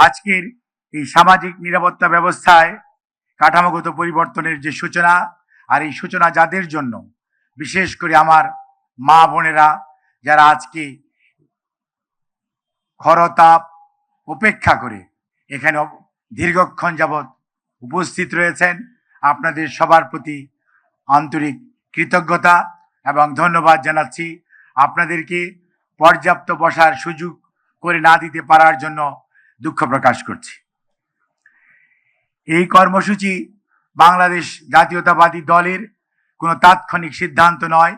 আজকের এই সামাজিক নিরাপত্তা ব্যবস্থায় কাঠামোগত পরিবর্তনের যে সূচনা, আর এই সূচনা যাদের জন্য, বিশেষ করে আমার মা বোনেরা যারা আজকে খরতাপ উপেক্ষা করে এখানে দীর্ঘক্ষণ যাবৎ উপস্থিত রয়েছেন, আপনাদের সবার প্রতি আন্তরিক কৃতজ্ঞতা এবং ধন্যবাদ জানাচ্ছি। আপনাদেরকে পর্যাপ্ত বসার সুযোগ করে না দিতে পারার জন্য দুঃখ প্রকাশ করছি। এই কর্মসূচি বাংলাদেশ জাতীয়তাবাদী দলের কোনো তাৎক্ষণিক সিদ্ধান্ত নয়,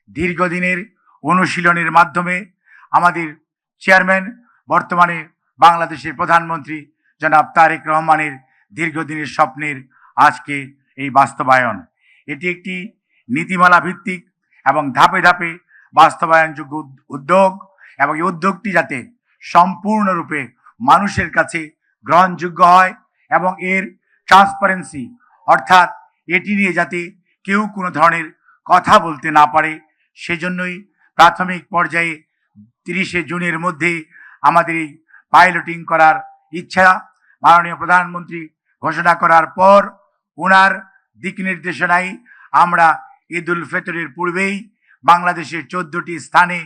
দীর্ঘদিনের অনুশীলনের মাধ্যমে আমাদের চেয়ারম্যান, বর্তমানে বাংলাদেশের প্রধানমন্ত্রী জনাব তারেক রহমানের দীর্ঘদিনের স্বপ্নের আজকে এই বাস্তবায়ন। এটি একটি নীতিমালা ভিত্তিক এবং ধাপে ধাপে বাস্তবায়নযোগ্য উদ্যোগ, এবং এই উদ্যোগটি যাতে সম্পূর্ণরূপে মানুষের কাছে গ্রহণযোগ্য হয় এবং এর ট্রান্সপারেন্সি, অর্থাৎ এটি নিয়ে যাতে কেউ কোনো ধরনের কথা বলতে না পারে, সেজন্যই প্রাথমিক পর্যায়ে 30শে জুনের মধ্যে আমাদের এই পাইলটিং করার ইচ্ছা। মাননীয় প্রধানমন্ত্রী ঘোষণা করার পর ওনার দিক নির্দেশনায় আমরা ঈদ উল ফিতরের পূর্বেই বাংলাদেশের 14টি স্থানে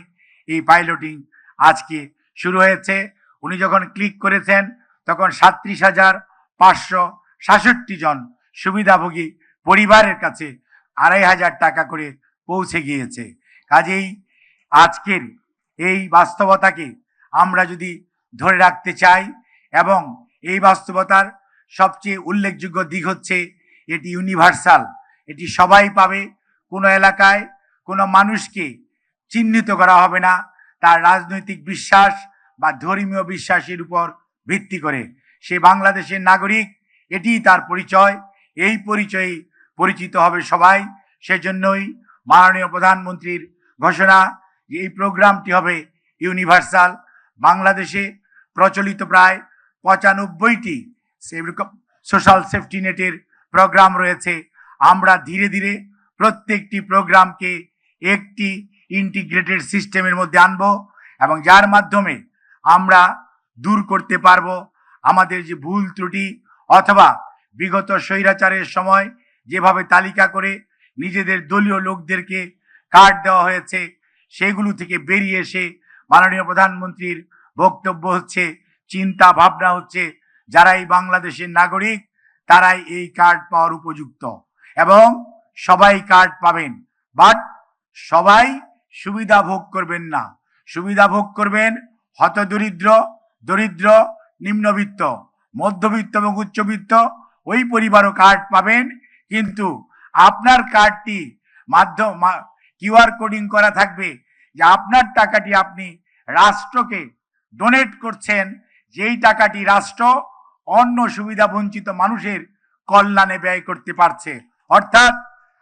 এই পাইলটিং আজকে শুরু হয়েছে। উনি যখন ক্লিক করেছেন তখন 37,566 জন সুবিধাভোগী পরিবারের কাছে 2,500 টাকা করে পৌঁছে গিয়েছে। কাজেই আজকের এই বাস্তবতাকে আমরা যদি ধরে রাখতে চাই, এবং এই বাস্তবতার সবচেয়ে উল্লেখযোগ্য দিক হচ্ছে এটি ইউনিভার্সাল, এটি সবাই পাবে। কোনো এলাকায় কোনো মানুষকে চিহ্নিত করা হবে না তার রাজনৈতিক বিশ্বাস বা ধর্মীয় বিশ্বাসের উপর ভিত্তি করে। সে বাংলাদেশের নাগরিক, এটিই তার পরিচয়, এই পরিচয়ে পরিচিত হবে সবাই। সেজন্যই মাননীয় প্রধানমন্ত্রীর ঘোষণা যে এই প্রোগ্রামটি হবে ইউনিভার্সাল। বাংলাদেশে প্রচলিত প্রায় 95টি সোশ্যাল সেফটি নেটের প্রোগ্রাম রয়েছে। আমরা ধীরে ধীরে প্রত্যেকটি প্রোগ্রামকে একটি ইন্টিগ্রেটেড সিস্টেমের মধ্যে আনবো, এবং যার মাধ্যমে আমরা দূর করতে পারবো আমাদের যে ভুল ত্রুটি, অথবা বিগত স্বৈরাচারের সময় যেভাবে তালিকা করে নিজেদের দলীয় লোকদেরকে কার্ড দেওয়া হয়েছে, সেগুলো থেকে বেরিয়ে এসে মাননীয় প্রধানমন্ত্রীর বক্তব্য হচ্ছে, চিন্তা ভাবনা হচ্ছে, যারাই বাংলাদেশের নাগরিক তারাই এই কার্ড পাওয়ার উপযুক্ত, এবং সবাই কার্ড পাবেন। বাট সবাই সুবিধা ভোগ করবেন না। সুবিধা ভোগ করবেন হতদরিদ্র, দরিদ্র, নিম্নবিত্ত, মধ্যবিত্ত এবং উচ্চবিত্ত, ওই পরিবারও কার্ড পাবেন। কিন্তু আপনার কার্ডটি মাধ্যম কিউআর কোডিং করা থাকবে যে আপনার টাকাটি আপনি রাষ্ট্রকে ডোনেট করছেন, যেই টাকাটি রাষ্ট্র অন্য সুবিধা বঞ্চিত মানুষের কল্যাণে ব্যয় করতে পারছে। অর্থাৎ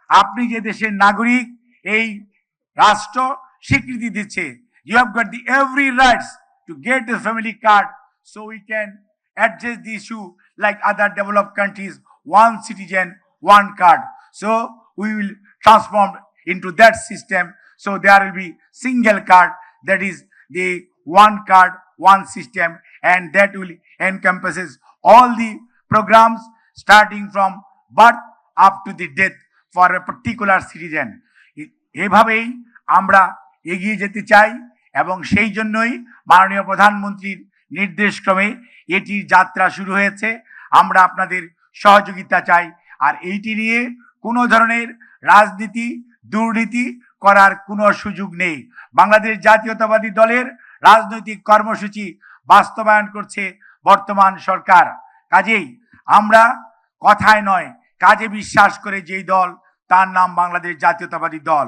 আপনি যে দেশের নাগরিক, এই রাষ্ট্র স্বীকৃতি দিচ্ছে, you have got the every rights to get a family card, so we can address the issue like other developed countries, one citizen, one card. So we will transform into that system, so there will be single card, that is the one card, one system, and that will encompasses all the programs starting from birth up to the death for a particular citizen. এভাবেই আমরা এগিয়ে যেতে চাই, এবং সেই জন্যই মাননীয় প্রধানমন্ত্রীর নির্দেশক্রমে এটির যাত্রা শুরু হয়েছে। আমরা আপনাদের সহযোগিতা চাই, আর এইটি নিয়ে কোনো ধরনের রাজনীতি, দুর্নীতি করার কোনো সুযোগ নেই। বাংলাদেশ জাতীয়তাবাদী দলের রাজনৈতিক কর্মসূচি বাস্তবায়ন করছে বর্তমান সরকার। কাজেই আমরা কথায় নয় কাজে বিশ্বাস করে যেই দল, তার নাম বাংলাদেশ জাতীয়তাবাদী দল।